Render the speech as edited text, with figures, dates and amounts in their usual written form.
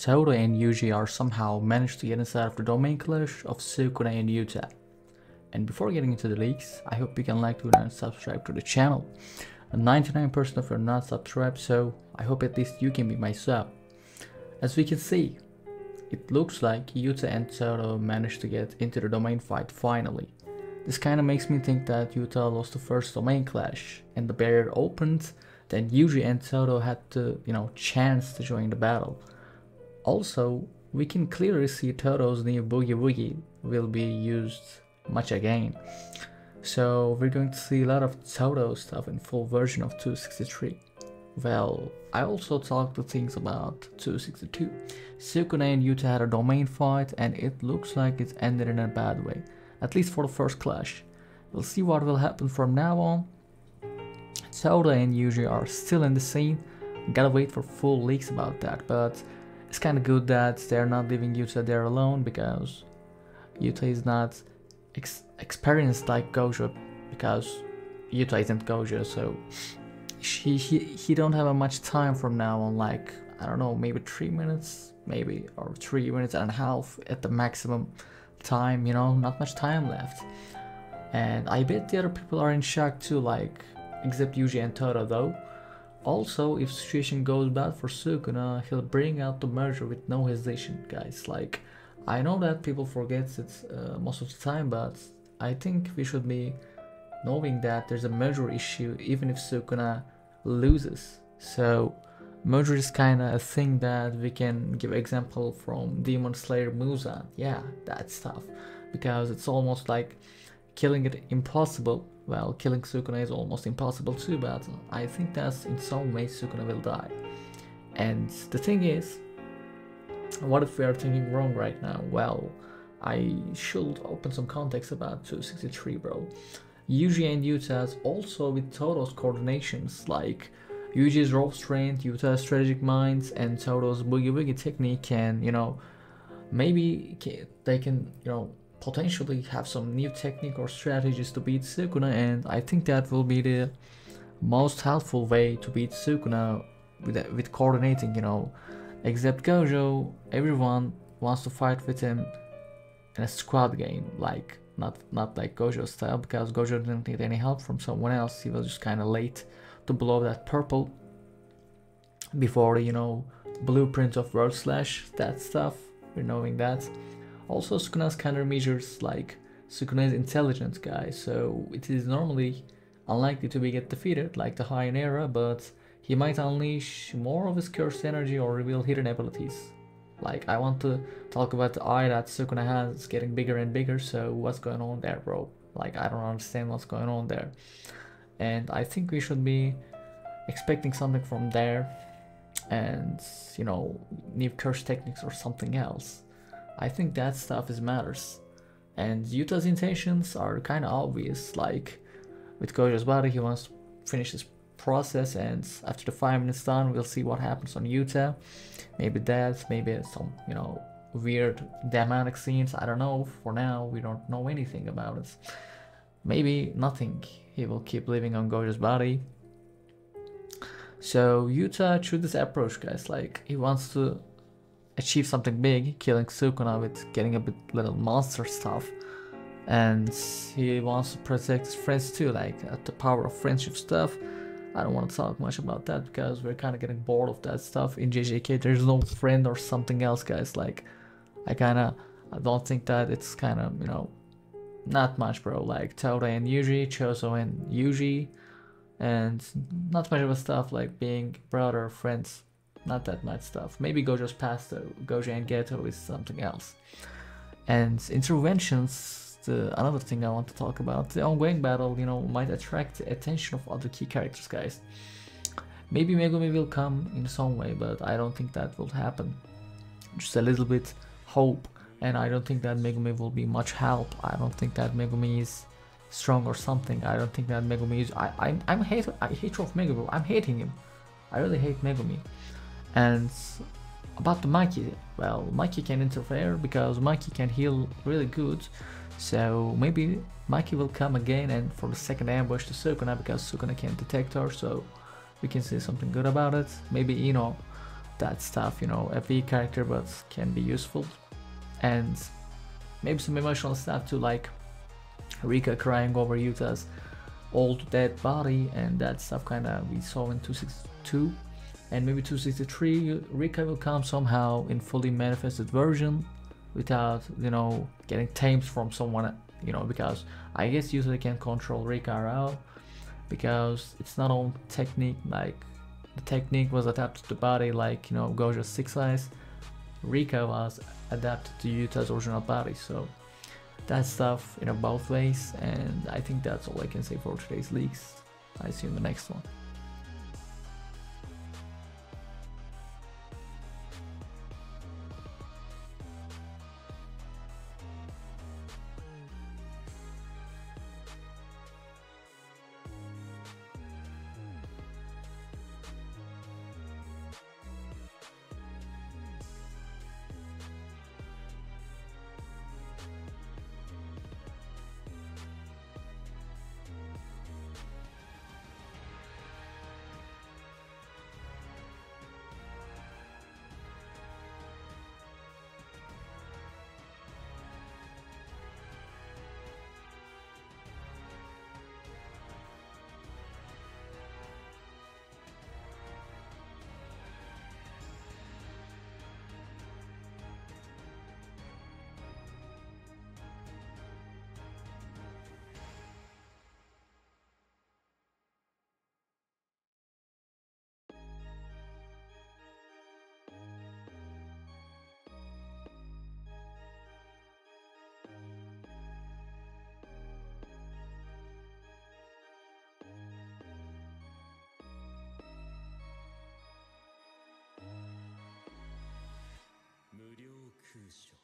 Toda and Yuji are somehow managed to get inside of the domain clash of Sukuna and Yuta. And before getting into the leaks, I hope you can like and subscribe to the channel. 99% of you are not subscribed, so I hope at least you can be my sub. As we can see, it looks like Yuta and Toda managed to get into the domain fight finally. This kinda makes me think that Yuta lost the first domain clash and the barrier opened, then Yuji and Toda had the chance to join the battle. Also, we can clearly see Todo's new Boogie Woogie will be used much again. So we're going to see a lot of Todo stuff in full version of 263. Well, I also talked to things about 262. Sukuna and Yuta had a domain fight and it looks like it's ended in a bad way. At least for the first clash. We'll see what will happen from now on. Toda and Yuji are still in the scene. Gotta wait for full leaks about that, but it's kinda good that they're not leaving Yuta there alone because Yuta is not experienced like Gojo, because Yuta isn't Gojo, so he don't have much time from now on, like, I don't know, maybe 3 minutes, maybe, or 3 minutes and a half at the maximum time, not much time left. And I bet the other people are in shock too, like, except Yuji and Toda though. Also, if situation goes bad for Sukuna, he'll bring out the merger with no hesitation, guys. Like, I know that people forget it most of the time, but I think we should be knowing that there's a merger issue even if Sukuna loses. So merger is kinda a thing that we can give example from Demon Slayer Muzan. Yeah, that stuff. Because it's almost like killing it impossible. Well, killing Sukuna is almost impossible too, but I think that in some ways Sukuna will die. And the thing is, what if we are thinking wrong right now? Well, I should open some context about 263, bro. Yuji and Yuta's also with Todo's coordinations, like Yuji's rope strength, Yuta's strategic minds, and Todo's boogie woogie technique can, maybe they can, potentially have some new technique or strategies to beat Sukuna, and I think that will be the most helpful way to beat Sukuna with coordinating, Except Gojo, everyone wants to fight with him in a squad game, like not like Gojo style, because Gojo didn't need any help from someone else. He was just kind of late to blow that purple before the blueprint of World Slash, that stuff. We're knowing that. Also, Sukuna's countermeasures, like Sukuna is intelligent guy, so it is normally unlikely to be get defeated like the High Era, but he might unleash more of his cursed energy or reveal hidden abilities. Like, I want to talk about the eye that Sukuna has. It's getting bigger and bigger, so what's going on there, bro? Like, I don't understand what's going on there. And I think we should be expecting something from there, and, new curse techniques or something else. I think that stuff matters. And Yuta's intentions are kind of obvious, like, with Gojo's body, he wants to finish his process, and after the 5 minutes done, we'll see what happens on Yuta. Maybe death, maybe some, weird dramatic scenes, I don't know. For now, we don't know anything about it. Maybe nothing. He will keep living on Gojo's body. So Yuta chose this approach, guys. Like, he wants to achieve something big, killing Sukuna with getting a bit little monster stuff. And he wants to protect his friends too, like the power of friendship stuff. I don't want to talk much about that because we're kind of getting bored of that stuff in JJK. There's no friend or something else, guys. Like, I don't think that it's kind of, not much, bro. Like Toda and Yuji, Choso and Yuji, and not much of a stuff like being brother, friends. Not that much stuff. Maybe Gojo's past though. Gojo and Geto is something else. And interventions. Another thing I want to talk about, the ongoing battle, might attract the attention of other key characters, guys. Maybe Megumi will come in some way, but I don't think that will happen. Just a little bit hope, and I don't think that Megumi will be much help. I don't think that Megumi is strong or something. I don't think that Megumi is. I hate of Megumi. I'm hating him. I really hate Megumi. And about the Maki, well, Maki can interfere because Maki can heal really good. So maybe Maki will come again and for the second ambush to Sukuna, because Sukuna can't detect her, so we can say something good about it. Maybe that stuff, you know, a weak character but can be useful. And maybe some emotional stuff too, like Rika crying over Yuta's old dead body, and that stuff kind of we saw in 262, and maybe 263 Rika will come somehow in fully manifested version without, you know, getting tamed from someone, you know, because I guess usually can control Rika out because it's not on technique, like the technique was adapted to body, like, you know, Gojo's 6 eyes. Rika was adapted to Yuta's original body, so that stuff, you know, both ways. And I think that's all I can say for today's leaks. I see you in the next one. Muryou Kusho.